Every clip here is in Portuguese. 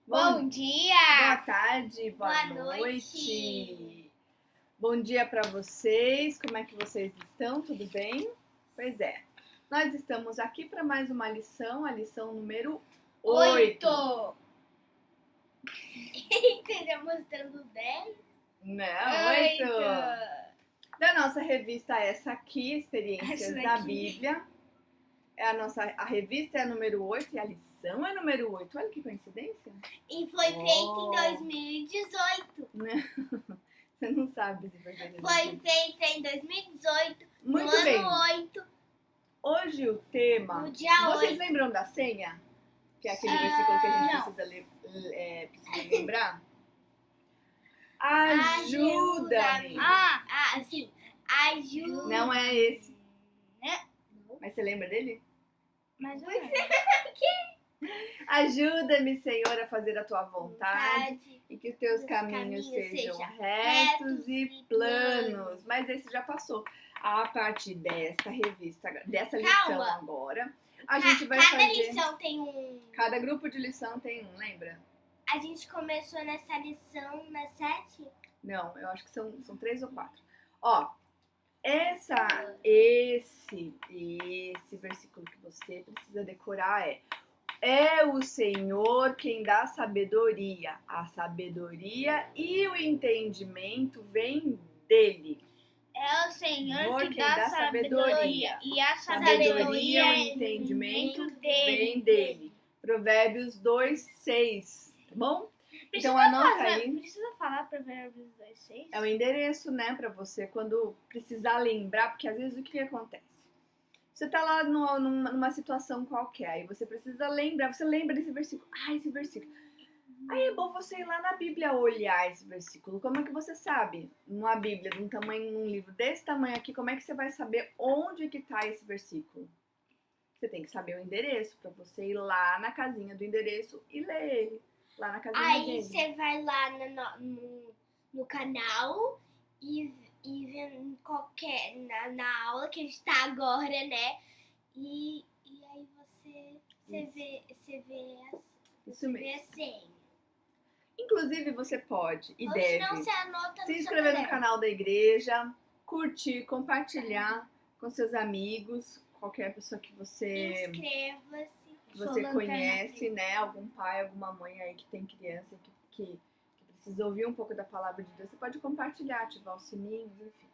Bom dia! Boa tarde, boa noite. Bom dia para vocês. Como é que vocês estão? Tudo bem? Pois é. Nós estamos aqui para mais uma lição, a lição número 8. Entendeu? Mostrando 10? Não, 8. Da nossa revista essa aqui, Experiências da Bíblia. A revista é a número 8 e a lição é a número 8. Olha que coincidência. E foi feita em 2018. Você não sabe se foi feita em 2018. Foi feita em 2018, Muito no bem. ano 8. Hoje o tema... No dia 8. Vocês lembram da senha? Que é aquele versículo que a gente precisa lembrar? Ajuda-me. Sim. Ajuda. Não é esse. Mas você lembra dele? Mas Ajuda-me, Senhor, a fazer a tua vontade e que os teus caminhos sejam retos e planos. Mas esse já passou. A partir dessa revista, dessa lição agora, a gente vai fazer... Cada lição tem um... Cada grupo de lição tem um, lembra? A gente começou nessa lição na 7? Não, eu acho que são 3 ou 4. Ó, esse versículo que você precisa decorar é o Senhor quem dá sabedoria. A sabedoria e o entendimento vem dele. É o Senhor que dá sabedoria. E a sabedoria e o entendimento vem dele. Provérbios 2:6, tá bom? Então anota aí. Precisa falar Provérbios 2:6? É o endereço, né, pra você quando precisar lembrar, porque às vezes o que acontece? Você tá lá numa situação qualquer, aí você precisa lembrar, você lembra desse versículo. Esse versículo. Aí é bom você ir lá na Bíblia olhar esse versículo. Como é que você sabe? Numa Bíblia, num livro desse tamanho aqui, como é que você vai saber onde que tá esse versículo? Você tem que saber o endereço, pra você ir lá na casinha do endereço e ler ele. Lá na casinha dele. Aí você vai lá no canal e vê na aula que a gente tá agora, né? E aí você vê a senha. Inclusive você pode e Ou deve senão você anota se inscrever no canal da igreja, curtir, compartilhar com seus amigos, qualquer pessoa que você conhece, né? Algum pai, alguma mãe aí que tem criança que precisa ouvir um pouco da palavra de Deus. Você pode compartilhar, ativar os sininhos, enfim.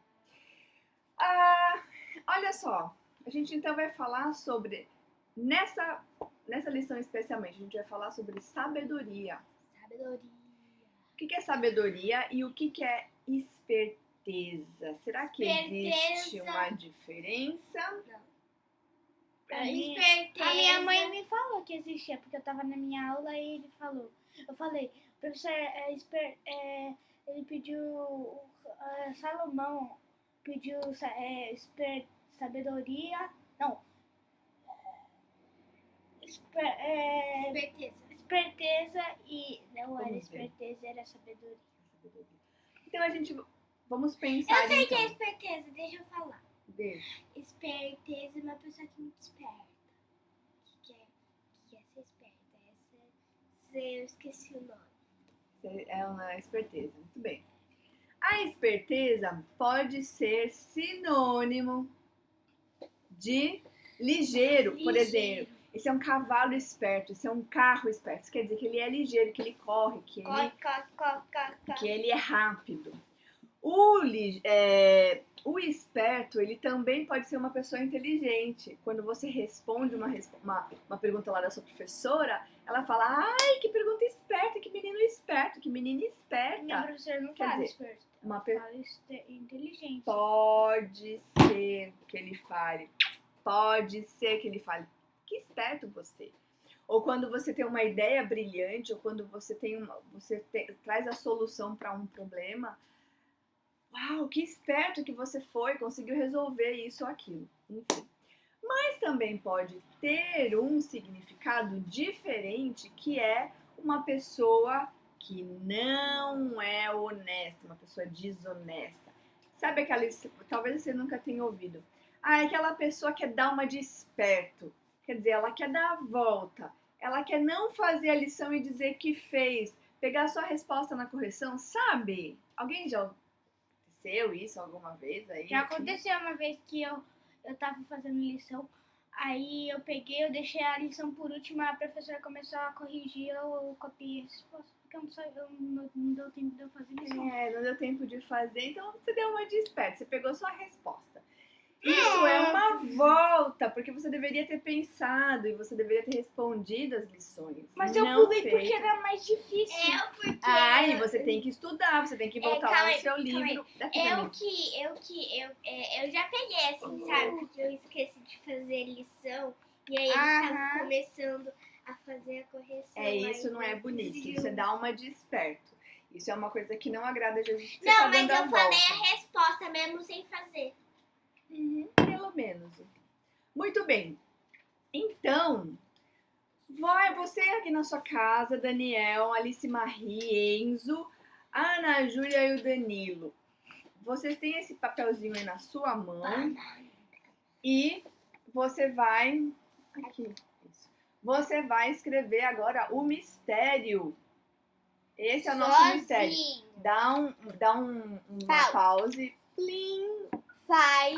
Olha só, a gente então vai falar sobre, nessa lição especialmente, a gente vai falar sobre sabedoria. O que é sabedoria e o que é esperteza? Será que existe uma diferença? Não. A minha mãe me falou que existia, porque eu tava na minha aula e ele falou. Eu falei, professor, ele pediu, Salomão pediu sabedoria, não, esperteza e não era esperteza, era sabedoria. Então a gente, vamos pensar. Eu sei que é esperteza, deixa eu falar. Deixa. Esperteza é uma pessoa que é muito esperta. Que quer ser esperta. Eu esqueci o nome. É uma esperteza, muito bem. A esperteza pode ser sinônimo de ligeiro, por exemplo. Esse é um cavalo esperto, esse é um carro esperto. Isso quer dizer que ele é ligeiro, que ele corre, que ele é rápido. O esperto, ele também pode ser uma pessoa inteligente. Quando você responde uma pergunta lá da sua professora, ela fala, ai, que pergunta esperta, que menino esperto, que menina esperta. Minha professora não fala esperto, ela fala inteligente. Pode ser que ele fale. Pode ser que ele fale. Que esperto você. Ou quando você tem uma ideia brilhante, ou quando você traz a solução para um problema. Uau, que esperto que você foi, conseguiu resolver isso ou aquilo. Enfim. Mas também pode ter um significado diferente, que é uma pessoa que não é honesta, uma pessoa desonesta. Sabe talvez você nunca tenha ouvido. Aquela pessoa quer dar uma de esperto. Quer dizer, ela quer dar a volta. ela quer não fazer a lição e dizer que fez, pegar sua resposta na correção, sabe? Alguém já aconteceu isso alguma vez aí? Já aconteceu uma vez que eu tava fazendo lição, aí eu peguei, eu deixei a lição por último, a professora começou a corrigir, eu copiei a resposta, porque não deu tempo de eu fazer lição. Não deu tempo de fazer, então você deu uma de esperto, você pegou sua resposta. Isso é uma volta, porque você deveria ter pensado e você deveria ter respondido as lições. Mas eu não pulei fez. porque era mais difícil. E você tem que estudar, você tem que voltar lá no seu livro. Eu já peguei assim, sabe? Porque eu esqueci de fazer lição e aí eles estavam começando a fazer a correção. Isso não é bonito, você dá uma de esperto. Isso é uma coisa que não agrada a Jesus. Não, mas eu falei a resposta mesmo sem fazer. Pelo menos. Muito bem. Então, vai você aqui na sua casa, Daniel, Alice Marie, Enzo, a Ana Júlia e o Danilo. Vocês têm esse papelzinho aí na sua mão. E você vai... Aqui. Isso. Você vai escrever agora o mistério. Esse é o nosso mistério. Dá uma pause. Plim.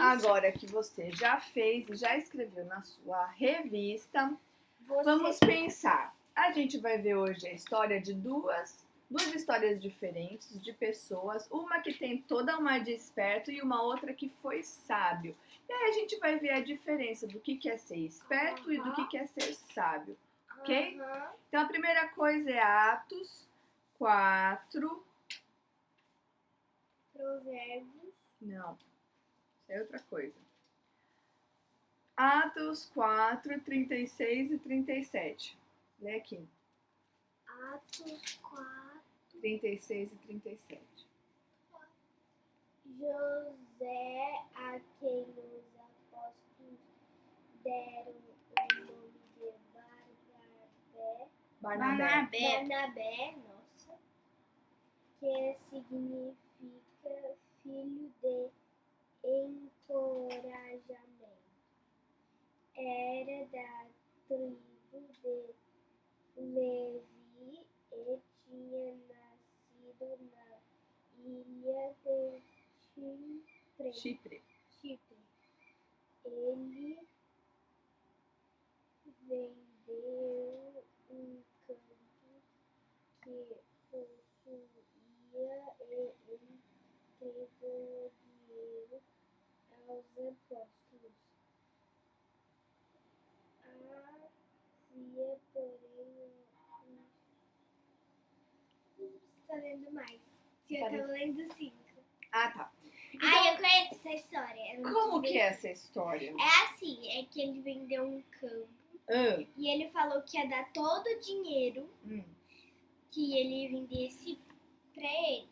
Agora que você já fez e já escreveu na sua revista, vamos pensar. A gente vai ver hoje a história de duas histórias diferentes de pessoas. Uma que tem toda uma de esperto e uma outra que foi sábio. E aí a gente vai ver a diferença do que é ser esperto e do que é ser sábio. Ok? Então a primeira coisa é Atos 4. Provérbios. Não. É outra coisa. Atos 4, 36 e 37. Lê aqui. Atos 4. 36 e 37. José, a quem os apóstolos deram o nome de Barnabé, nossa, que significa filho de encorajamento. Era da tribo de Levi e tinha nascido na ilha de Chipre. Ele vendeu um campo que possuía e entregou dinheiro aos apóstolos. Havia, porém, Você está lendo mais. Eu estou lendo 5. Tá. Eu conheço essa história. Como que é essa história? É assim, é que ele vendeu um campo e ele falou que ia dar todo o dinheiro que ele vendesse pra eles.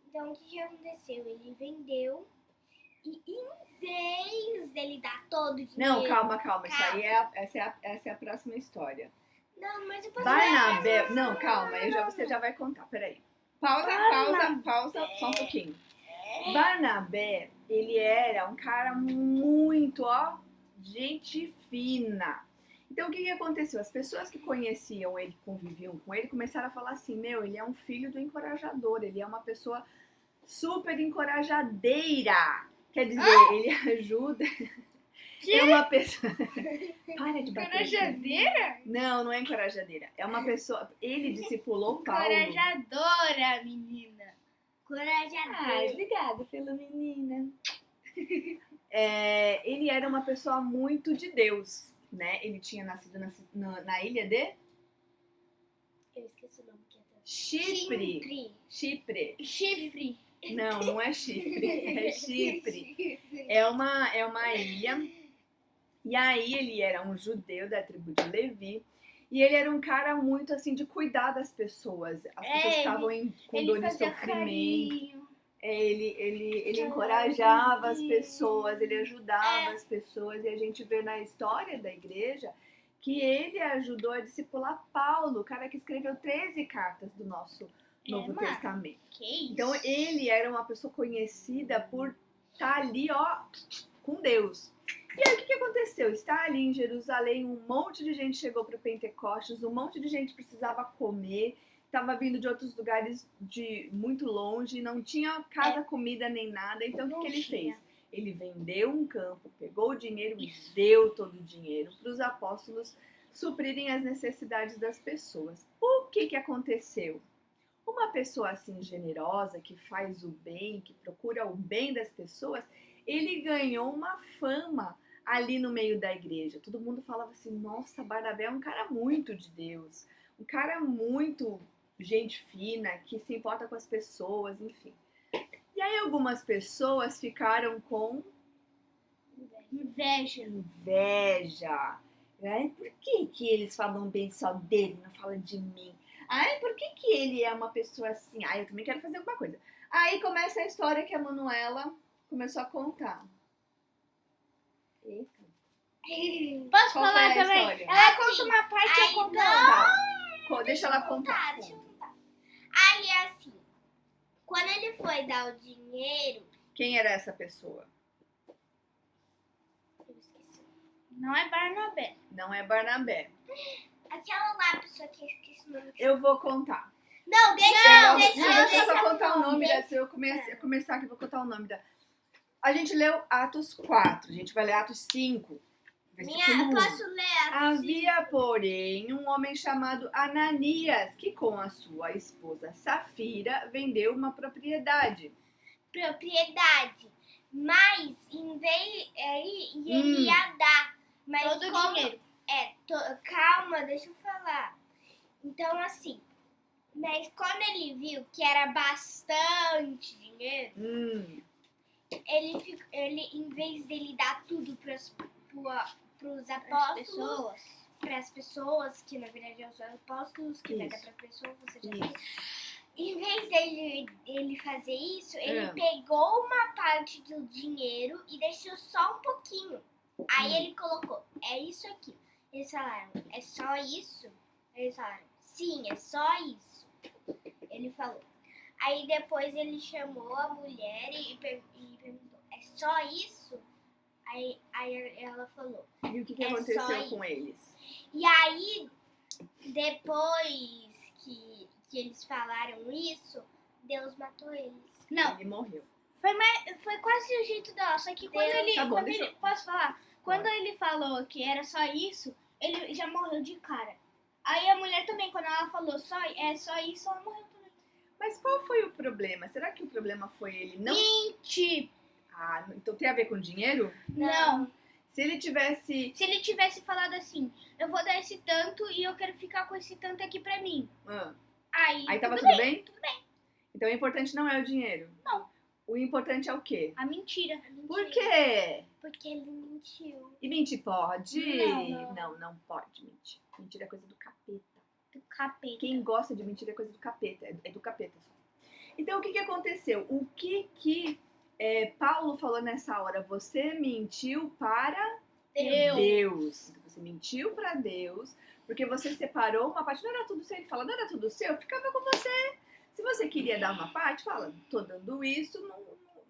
Então, o que aconteceu? Ele vendeu e em vez dele dar todo o dinheiro... Não, calma. Isso aí essa é a próxima história. Não, mas eu posso... Barnabé... Não, calma, você já vai contar, peraí. Pausa, só um pouquinho. Barnabé, ele era um cara muito, gente fina. Então, o que aconteceu? As pessoas que conheciam ele, conviviam com ele, começaram a falar assim, ele é um filho do encorajador, ele é uma pessoa super encorajadeira. Quer dizer, ele ajuda... É uma pessoa... Para de bater. Encorajadeira? Não é encorajadeira. É uma pessoa... Ele discipulou Paulo. Encorajadora, menina. Encorajadeira. Obrigada pela menina. Ele era uma pessoa muito de Deus, né? Ele tinha nascido na ilha de... Eu esqueci o nome que é Chifre. Não é chifre. É Chipre. É uma ilha. E aí ele era um judeu da tribo de Levi. E ele era um cara muito assim de cuidar das pessoas. As pessoas estavam com dor de sofrimento. Ele encorajava as pessoas, ele ajudava as pessoas. E a gente vê na história da igreja que ele ajudou a discipular Paulo, o cara que escreveu 13 cartas do nosso Novo Testamento. Então ele era uma pessoa conhecida por estar ali, com Deus. E aí, o que aconteceu? Está ali em Jerusalém, um monte de gente chegou para o Pentecostes, um monte de gente precisava comer, estava vindo de outros lugares de muito longe, não tinha casa, comida nem nada. Então, o que ele fez? Ele vendeu um campo, pegou o dinheiro e deu todo o dinheiro para os apóstolos suprirem as necessidades das pessoas. O que aconteceu? Uma pessoa assim generosa, que faz o bem, que procura o bem das pessoas, ele ganhou uma fama ali no meio da igreja. Todo mundo falava assim, nossa, Barnabé é um cara muito de Deus, um cara muito gente fina, que se importa com as pessoas, enfim. E aí algumas pessoas ficaram com inveja. Ai, por que eles falam bem só dele, não falam de mim? Ai, por que ele é uma pessoa assim? Ai, eu também quero fazer alguma coisa. Aí começa a história que a Manuela começou a contar. Eita. Posso Qual falar foi a também? história? Ela conta uma parte e eu conto outra. Deixa ela contar. Deixa eu contar. Aí, assim, quando ele foi dar o dinheiro... Quem era essa pessoa? Eu esqueci. Não é Barnabé. Não é Barnabé. Aquela lá, pessoa que eu esqueci o nome. Eu vou contar. Não, deixa eu só eu contar o nome da... Se eu começar aqui, vou contar o nome da... A gente leu Atos 4, a gente vai ler Atos 5. Eu posso ler Atos 5. Havia, porém, um homem chamado Ananias, que com a sua esposa Safira vendeu uma propriedade. Mas, em vez... ele ia dar. Mas todo o dinheiro. Calma, deixa eu falar. Então, assim... Mas quando ele viu que era bastante dinheiro, ele, em vez dele dar tudo pros apóstolos, para as pessoas, que na verdade são os apóstolos, que vai dar para pessoas, você já sabe. Em vez dele fazer isso, ele pegou uma parte do dinheiro e deixou só um pouquinho. Aí ele colocou, é isso aqui. Eles falaram, é só isso? Eles falaram, sim, é só isso. Ele falou. Aí depois ele chamou a mulher e perguntou, é só isso? Aí ela falou. E o que aconteceu com eles? E aí, depois que eles falaram isso, Deus matou eles. Não. Ele morreu. Foi quase o jeito dela, só que quando ele posso falar? Quando ele falou que era só isso, ele já morreu de cara. Aí a mulher também, quando ela falou só isso, ela morreu também. Mas qual foi o problema? Será que o problema foi ele não... Mentir! Ah, então tem a ver com dinheiro? Não. Se ele tivesse falado assim, eu vou dar esse tanto e eu quero ficar com esse tanto aqui pra mim. Aí tava tudo bem? Tudo bem. Então o importante não é o dinheiro? Não. O importante é o quê? A mentira. Por quê? Porque ele mentiu. E mentir pode? Não pode mentir. Mentir é coisa do capeta. Do capeta. Quem gosta de mentir é coisa do capeta. É do capeta só. Então o que aconteceu? O que Paulo falou nessa hora? Você mentiu para Deus. Você mentiu para Deus porque você separou uma parte. Não era tudo seu. Ele fala, não era tudo seu, ficava com você. Se você queria dar uma parte, fala, tô dando isso,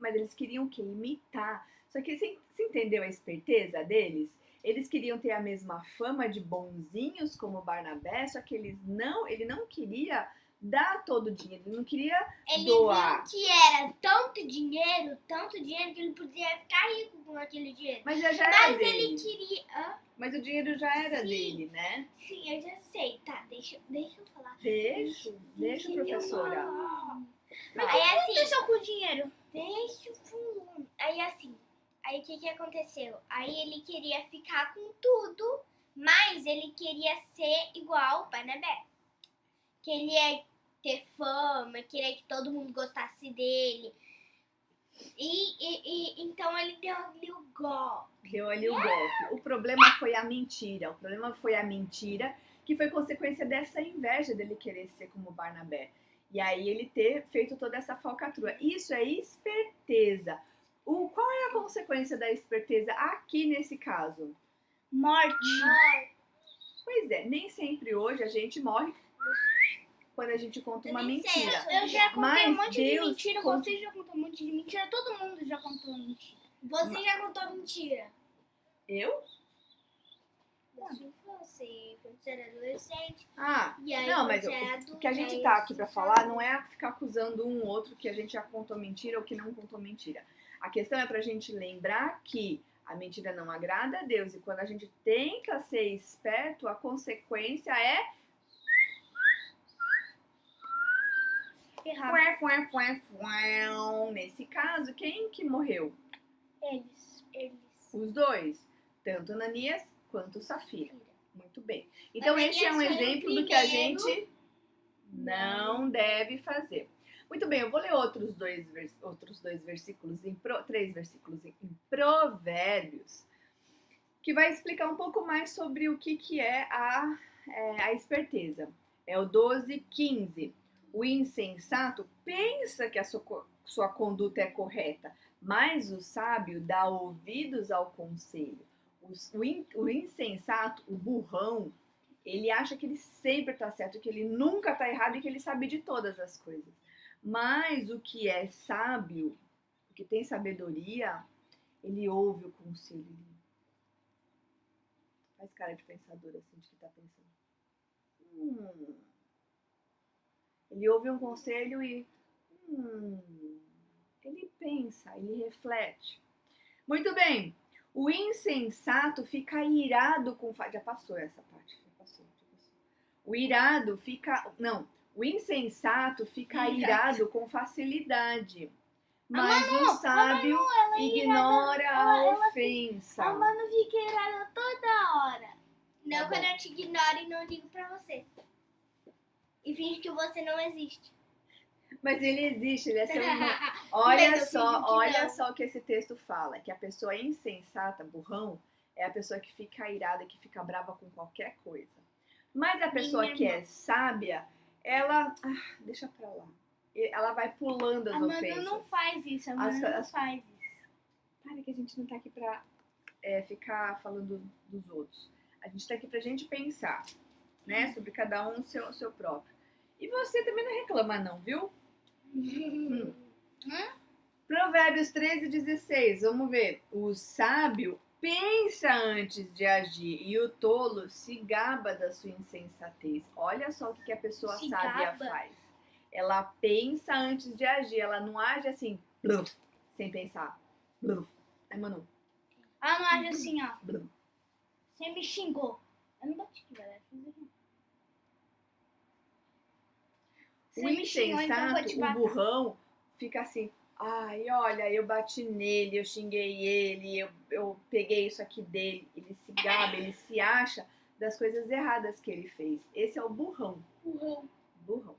mas eles queriam o quê? Imitar. Só que você entendeu a esperteza deles? Eles queriam ter a mesma fama de bonzinhos como Barnabé, só que ele não queria dar todo o dinheiro, ele não queria doar. Ele viu que era tanto dinheiro, que ele podia ficar rico com aquele dinheiro. Mas já era dele. Mas ele queria... Mas o dinheiro já era dele, né? Sim, eu já sei. Tá, deixa eu falar. Deixa, professora. Mas o que aconteceu com o dinheiro? Deixa eu falar. Aí o que aconteceu? Aí ele queria ficar com tudo, mas ele queria ser igual o Barnabé. Queria ter fama, queria que todo mundo gostasse dele. E então ele deu ali o golpe. O problema foi a mentira. Que foi consequência dessa inveja dele querer ser como Barnabé. E aí ele ter feito toda essa falcatrua. Isso é esperteza. Qual é a consequência da esperteza aqui nesse caso? Morte. Pois é, nem sempre hoje a gente morre quando a gente conta uma mentira. Eu já contei um monte de mentira, você já contou um monte de mentira, todo mundo já contou mentira. Você já contou mentira. Eu? Da sua infância, quando você era adolescente. E aí, não, mas o que a gente tá aqui pra falar não é ficar acusando um outro que a gente já contou mentira ou que não contou mentira. A questão é pra gente lembrar que a mentira não agrada a Deus. E quando a gente tenta ser esperto, a consequência é... Nesse caso, quem que morreu? Eles. Os dois. Tanto Ananias quanto Safira. Muito bem. Então, esse é um exemplo do que a gente não deve fazer. Muito bem, eu vou ler outros dois versículos, três versículos em Provérbios, que vai explicar um pouco mais sobre o que é a esperteza. É o 12:15. O insensato pensa que a sua conduta é correta, mas o sábio dá ouvidos ao conselho. O insensato, o burrão, ele acha que ele sempre está certo, que ele nunca está errado e que ele sabe de todas as coisas. Mas o que é sábio, o que tem sabedoria, ele ouve o conselho. Ele faz cara de pensador assim, de que está pensando. Ele ouve um conselho e ele pensa, ele reflete. Muito bem. O insensato fica irado com... Já passou essa parte. Já passou. O insensato fica irado com facilidade. Mas o sábio ignora a ofensa. A Manu fica irada toda hora. Não, quando eu te ignoro e não ligo pra você. E finge que você não existe. Mas ele existe, ele é seu irmão. Olha só o que esse texto fala. Que a pessoa insensata, burrão, é a pessoa que fica irada, que fica brava com qualquer coisa. Mas a pessoa que é sábia, ela... deixa pra lá. Ela vai pulando as ofensas. A Manu não faz isso, a Manu não faz isso. Para que a gente não tá aqui pra ficar falando dos outros. A gente tá aqui pra gente pensar, né? Sobre cada um o seu próprio. E você também não reclama não, viu? Provérbios 13:16. Vamos ver. O sábio pensa antes de agir e o tolo se gaba da sua insensatez. Olha só o que a pessoa sábia faz. Ela pensa antes de agir. Ela não age assim, bluf, sem pensar. Bluf. Manu? Ela não age assim, ó. Bluf. Você me xingou. Eu não bati aqui, galera. O insensato, então o burrão, fica assim... Ai, olha, eu bati nele, eu xinguei ele, eu peguei isso aqui dele. Ele se gaba, ele se acha das coisas erradas que ele fez. Esse é o burrão. Burrão.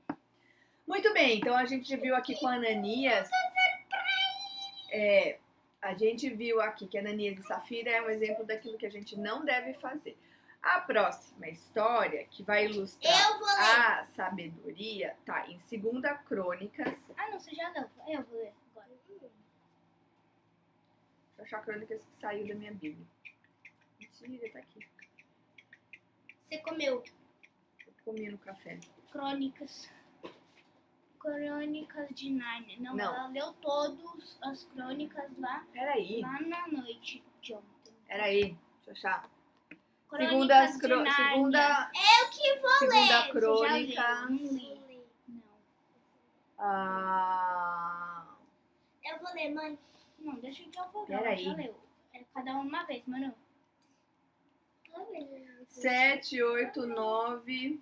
Muito bem, então a gente viu aqui com Ananias... a gente viu aqui que Ananias e Safira é um exemplo daquilo que a gente não deve fazer. A próxima história, que vai ilustrar a sabedoria, tá em 2 Crônicas. Não, você já leu. Eu vou ler agora. Deixa eu achar Crônicas que saiu da minha Bíblia. Mentira, tá aqui. Você comeu? Eu comi no café. Crônicas de Nárnia. Não, ela leu todas as crônicas lá. Peraí. Lá na noite de ontem. Peraí, deixa eu achar. Segunda. Eu que vou segunda ler. Crônica. Não. Eu vou ler, mãe. Não, deixa que eu vou ler. Peraí. Já leu. É cada uma vez, Manu. 7, 8, 9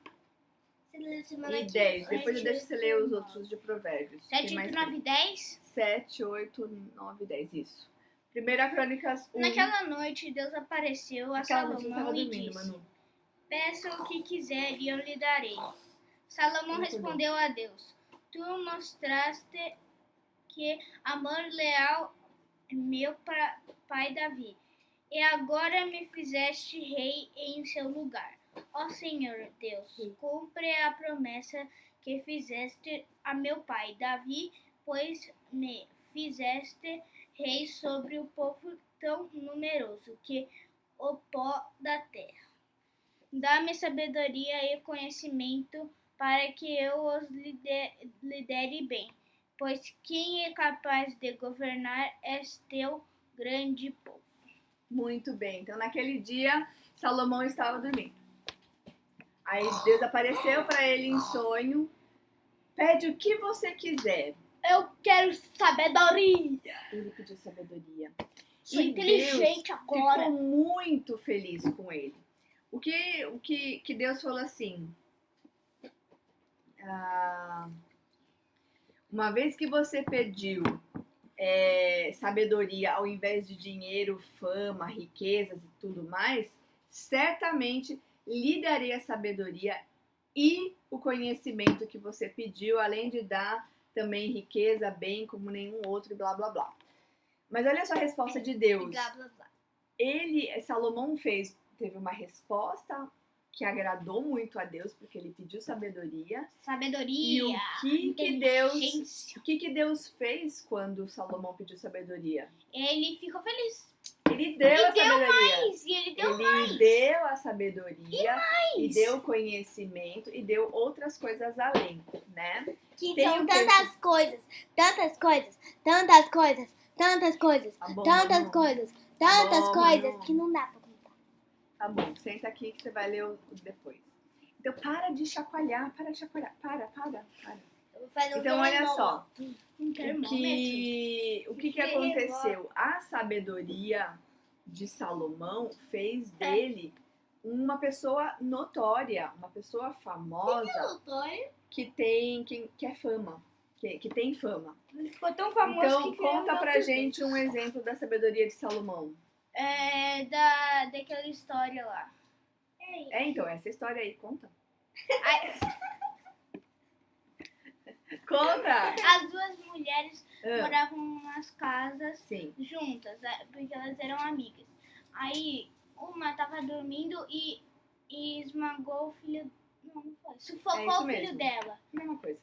e 10. Depois eu deixo você ler os outros de Provérbios. 7, 8, 9 e 10? 7, 8, 9 e 10, isso. 1 Crônicas 1. Naquela noite, Deus apareceu a Salomão e disse: Manu. Peça o que quiser e eu lhe darei. Salomão respondeu a Deus: Tu mostraste que amor leal é meu pai Davi, e agora me fizeste rei em seu lugar. Ó Senhor Deus, cumpre a promessa que fizeste a meu pai Davi, pois me fizeste rei sobre o povo tão numeroso que o pó da terra. Dá-me sabedoria e conhecimento para que eu os lidere bem, pois quem é capaz de governar és teu grande povo. Muito bem. Então, naquele dia, Salomão estava dormindo. Aí Deus apareceu para ele em sonho. Pede o que você quiser. Eu quero sabedoria. Ele pediu sabedoria. Sou E inteligente Deus agora. ficou muito feliz com ele. O que Deus falou assim? Uma vez que você pediu sabedoria ao invés de dinheiro, fama, riquezas e tudo mais, certamente lhe darei a sabedoria e o conhecimento que você pediu, além de dar também riqueza, bem como nenhum outro, blá blá blá. Mas olha só a resposta de Deus. Blá, blá, blá. Salomão teve uma resposta que agradou muito a Deus, porque ele pediu sabedoria. Sabedoria. E o que Deus fez quando Salomão pediu sabedoria? Ele ficou feliz. Ele deu a sabedoria. Mais, ele deu a sabedoria e deu conhecimento e deu outras coisas além, né? Que são tantas coisas, tantas coisas, tantas coisas, tantas coisas, tantas coisas, tantas coisas que não dá pra contar. Tá bom, senta aqui que você vai ler depois. Então para de chacoalhar, para. Então olha só, o que aconteceu? A sabedoria de Salomão fez dele uma pessoa notória, uma pessoa famosa que é fama, que tem fama. Ele ficou tão famoso então que conta pra gente um exemplo da sabedoria de Salomão. Daquela história lá. Então, essa história aí, conta. Conta! As duas mulheres moravam em umas casas juntas, porque elas eram amigas. Aí, uma tava dormindo e esmagou o filho... Não foi. Sufocou o filho dela. Mesma coisa.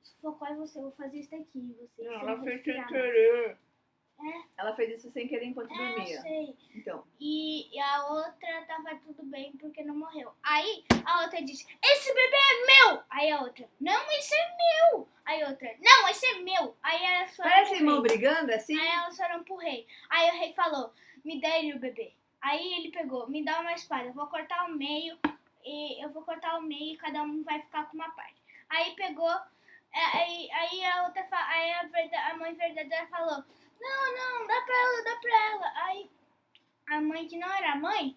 Sufocou você. Eu vou fazer isso daqui. Ela fez sem querer. Ela fez isso sem querer enquanto dormia. Eu sei. Então. E a outra tava tudo bem porque não morreu. Aí a outra disse, esse bebê é meu! Aí a outra, não, esse é meu! Aí a outra, não, esse é meu! Aí elas foram Parece irmão brigando assim? Aí elas foram pro rei. Aí o rei falou, me dá ele o bebê. Aí ele pegou, me dá uma espada, eu vou cortar o meio e cada um vai ficar com uma parte. Aí pegou, aí a outra, a mãe verdadeira falou, não, dá pra ela. Aí a mãe, que não era a mãe,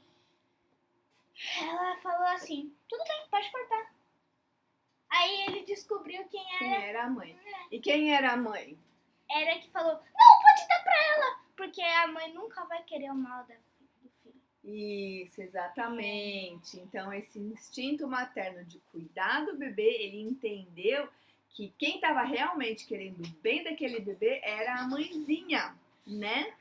ela falou assim, tudo bem, pode cortar. Aí ele descobriu quem era a mãe. E quem era a mãe? Era que falou, não, pode dar pra ela, porque a mãe nunca vai querer o mal do filho. Isso, exatamente. Então esse instinto materno de cuidar do bebê, ele entendeu que quem estava realmente querendo o bem daquele bebê era a mãezinha, né?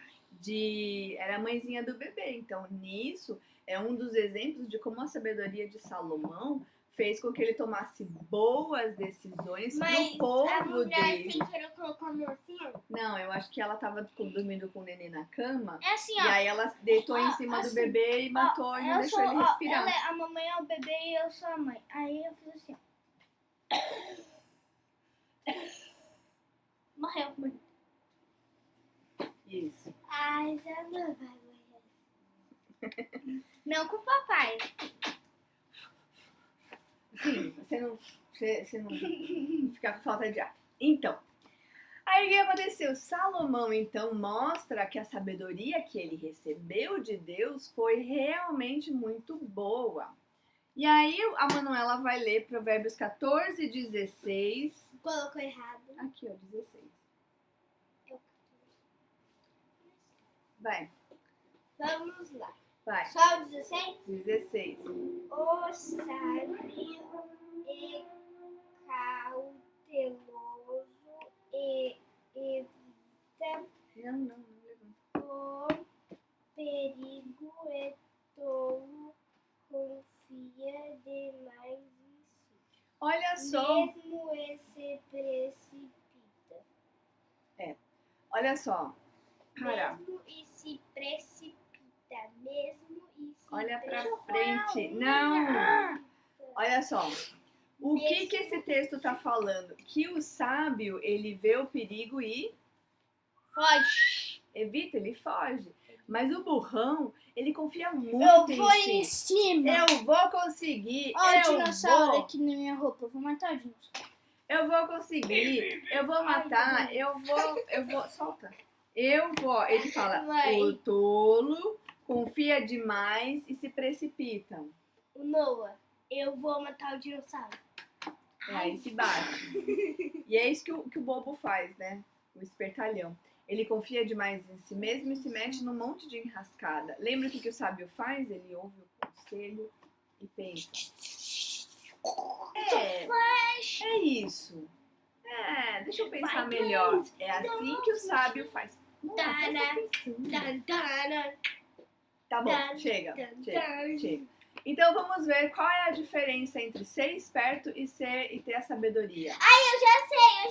Era a mãezinha do bebê. Então, nisso, é um dos exemplos de como a sabedoria de Salomão fez com que ele tomasse boas decisões pro povo dele. Sem querer colocou a mão assim? Não, eu acho que ela tava dormindo com o neném na cama. É assim, e aí ela deitou em cima do bebê e matou e não deixou ele respirar. A mamãe é o bebê e eu sou a mãe. Aí eu fiz assim, morreu. Isso. Ai, já não vai morrer. Não com o papai. Sim, você não ficar com falta de ar. Então, aí o que aconteceu? Salomão, então, mostra que a sabedoria que ele recebeu de Deus foi realmente muito boa. E aí a Manuela vai ler Provérbios 14, 16. Colocou errado. Aqui, ó, 16. Vai. Vamos lá. Vai. Só o 16? 16. O sábio e cauteloso e evita Não. o perigo e tolo confia demais em si. Olha só. Mesmo e se precipita. Olha só. Para. Mesmo e se precipita. Mesmo e se Olha pra precipita. frente. Não. Olha só. O que esse texto tá falando? Que o sábio, ele vê o perigo e Foge. evita, ele foge. Mas o burrão, ele confia muito Eu vou em em si. cima. Eu vou conseguir. Ó, o eu dinossauro vou. aqui na minha roupa. Eu vou matar o dinossauro. Eu vou conseguir. Eu vou matar. Eu vou. Solta. Eu vou. Ele fala, Mãe. o tolo confia demais e se precipita. O Noah, eu vou matar o dinossauro. Aí se bate. E é isso que o bobo faz, né? O espertalhão. Ele confia demais em si mesmo e se mete num monte de enrascada. Lembra o que o sábio faz? Ele ouve o conselho e pensa. É isso. Deixa eu pensar melhor. É assim que o sábio faz. Tá bom, chega. Então vamos ver qual é a diferença entre ser esperto e ter a sabedoria. Eu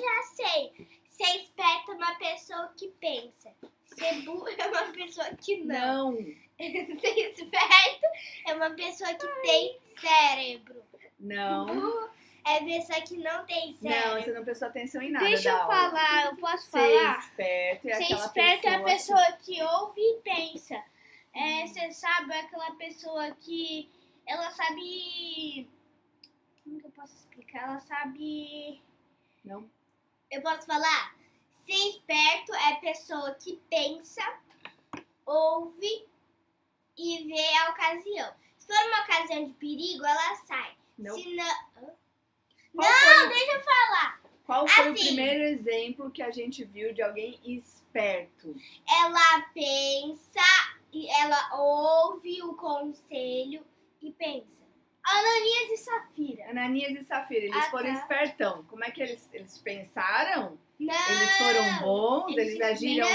já sei. Ser esperto é uma pessoa que pensa. Ser burro é uma pessoa que não. Ser esperto é uma pessoa que tem cérebro. Não. Burro é pessoa que não tem cérebro. Não, você não prestou atenção em nada. Deixa eu falar, eu posso falar? Ser esperto é Ser aquela esperto pessoa... é a pessoa que ouve e pensa. Você sabe, é aquela pessoa que ela sabe... Como que eu posso explicar? Ela sabe... Não. Eu posso falar? Ser esperto é a pessoa que pensa, ouve e vê a ocasião. Se for uma ocasião de perigo, ela sai. Não. Se não... Deixa eu falar. Qual foi o Assim. primeiro exemplo que a gente viu de alguém esperto? Ela pensa, e ela ouve o conselho e pensa. Ananias e Safira. Ananias e Safira, eles foram tá. espertão. Como é que eles pensaram? Não. Eles foram bons? Eles agiram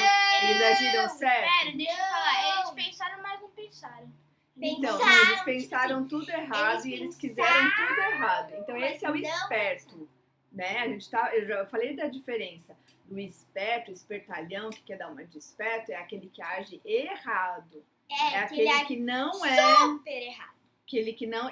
certo? Pera, deixa eu falar. Eles pensaram, mas não pensaram. Então, Pensaram, eles pensaram tudo errado e eles pensaram, quiseram tudo errado. Então mas esse é o não esperto, né? Eu já falei da diferença do esperto, espertalhão, que quer dar uma de esperto, é aquele que age errado. É aquele que não é super errado.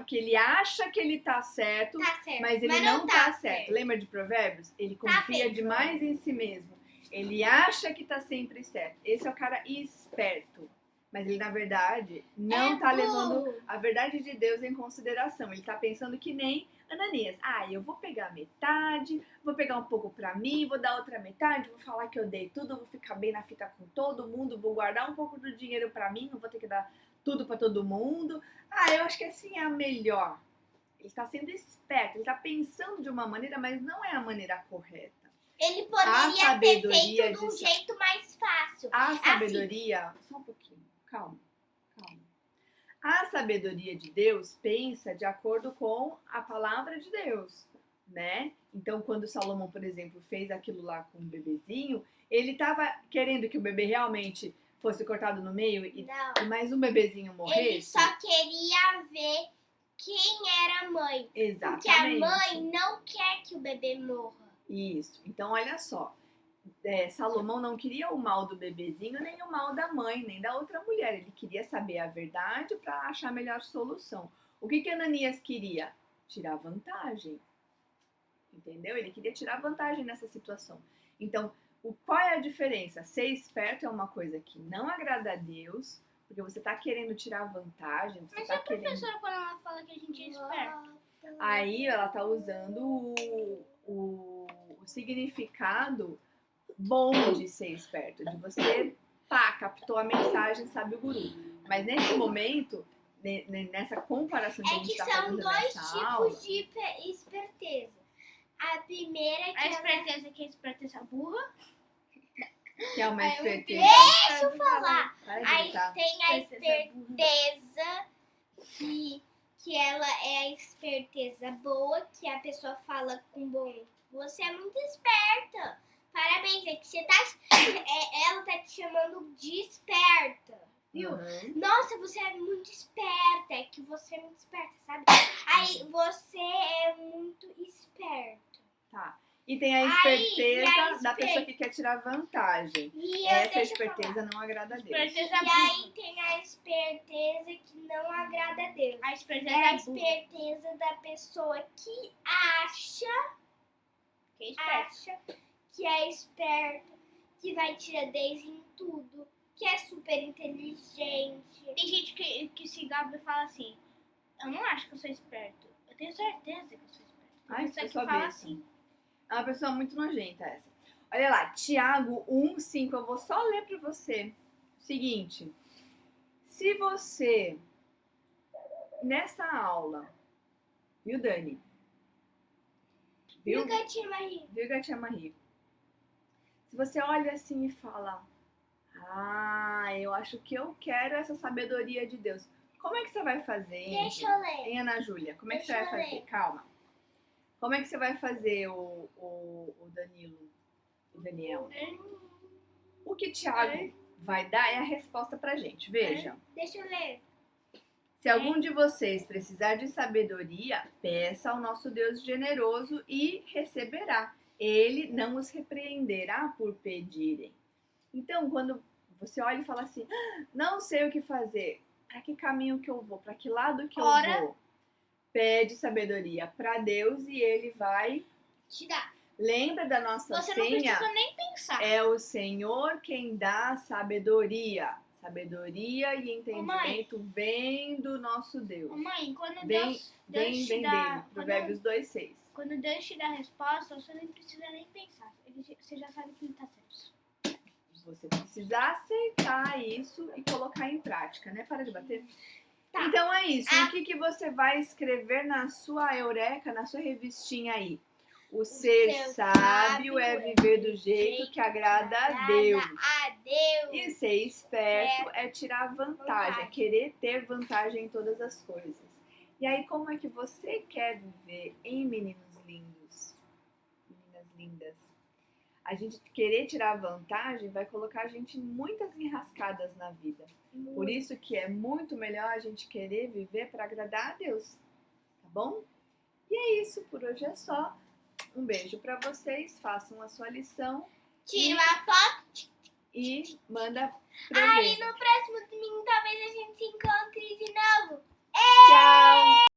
que ele acha que ele tá certo, mas ele não tá certo. Lembra de Provérbios? Ele confia demais em si mesmo. Ele acha que tá sempre certo. Esse é o cara esperto. Mas ele, na verdade, não tá levando a verdade de Deus em consideração. Ele tá pensando que nem Ananias. Eu vou pegar metade, vou pegar um pouco pra mim, vou dar outra metade, vou falar que eu dei tudo, vou ficar bem na fita com todo mundo, vou guardar um pouco do dinheiro pra mim, não vou ter que dar tudo pra todo mundo. Eu acho que assim é a melhor. Ele tá sendo esperto, ele tá pensando de uma maneira, mas não é a maneira correta. Ele poderia ter feito de um jeito mais fácil. A sabedoria... Só um pouquinho. Calma. A sabedoria de Deus pensa de acordo com a palavra de Deus, né? Então, quando Salomão, por exemplo, fez aquilo lá com o bebezinho, ele estava querendo que o bebê realmente fosse cortado no meio e mais um bebezinho morresse? Ele só queria ver quem era a mãe. Exatamente. Porque a mãe não quer que o bebê morra. Isso. Então, olha só. Salomão não queria o mal do bebezinho, nem o mal da mãe, nem da outra mulher. Ele queria saber a verdade para achar a melhor solução. O que Ananias queria? Tirar vantagem. Entendeu? Ele queria tirar vantagem nessa situação. Então, qual é a diferença? Ser esperto é uma coisa que não agrada a Deus, porque você está querendo tirar vantagem. Mas a professora, quando ela fala que a gente é esperto? Aí ela está usando o significado bom de ser esperto, de você, captou a mensagem, sabe o guru. Mas nesse momento, nessa comparação que a gente está fazendo nessa aula... São dois tipos de esperteza. A primeira a esperteza que é a esperteza burra. Que é uma esperteza... Deixa eu falar. Aí tem a esperteza que ela é a esperteza boa, que a pessoa fala com bom. Você é muito esperta. Parabéns, é que você ela tá te chamando de esperta, viu? Nossa, você é muito esperta, é que você é muito esperta, sabe? Aí, você é muito esperto. Tá. E tem a esperteza da pessoa que quer tirar vantagem. Essa esperteza não agrada a Deus. Aí tem a esperteza que não agrada a Deus. A esperteza é a esperteza da pessoa que acha que é esperto, que vai tirar 10 em tudo, que é super inteligente. Tem gente que se gaba e fala assim, eu não acho que eu sou esperto. Eu tenho certeza que eu sou esperto. Ai, Tem pessoa que pessoa fala besta. assim. É uma pessoa muito nojenta essa. Olha lá, Tiago 1:5, eu vou só ler pra você. Seguinte, se você, nessa aula, viu, Dani? Viu, Gatinha Marie? Viu, Gatinha Marie? Se você olha assim e fala, eu acho que eu quero essa sabedoria de Deus. Como é que você vai fazer, hein? Deixa eu ler. Hein, Ana Júlia? Como é que você Deixa vai eu fazer? ler. Calma. Como é que você vai fazer, o Danilo? O Daniel? O que Tiago vai dar é a resposta pra gente. Veja. Deixa eu ler. Se algum de vocês precisar de sabedoria, peça ao nosso Deus generoso e receberá. Ele não os repreenderá por pedirem. Então, quando você olha e fala assim, não sei o que fazer, para que caminho que eu vou, para que lado que eu vou, pede sabedoria para Deus e Ele vai te dar. Lembra da nossa Você senha? não precisa nem pensar. É o Senhor quem dá sabedoria. Sabedoria e entendimento vem do nosso Deus. Mãe, quando Vem Deus te dá... dele. Provérbios 2:6. Quando Deus te dá a resposta, você nem precisa nem pensar. Você já sabe que ele tá certo. Você precisa aceitar isso e colocar em prática, né? Para de bater. Tá. Então é isso. O que você vai escrever na sua eureka, na sua revistinha aí? O ser sábio é viver do jeito que agrada a Deus. E ser esperto é tirar vantagem, é querer ter vantagem em todas as coisas. E aí, como é que você quer viver, hein, meninos lindos? Meninas lindas. A gente querer tirar vantagem vai colocar a gente em muitas enrascadas na vida. Por isso que é muito melhor a gente querer viver para agradar a Deus. Tá bom? E é isso, por hoje é só. Um beijo pra vocês, façam a sua lição. Tira uma foto e manda pra Aí no próximo domingo talvez a gente se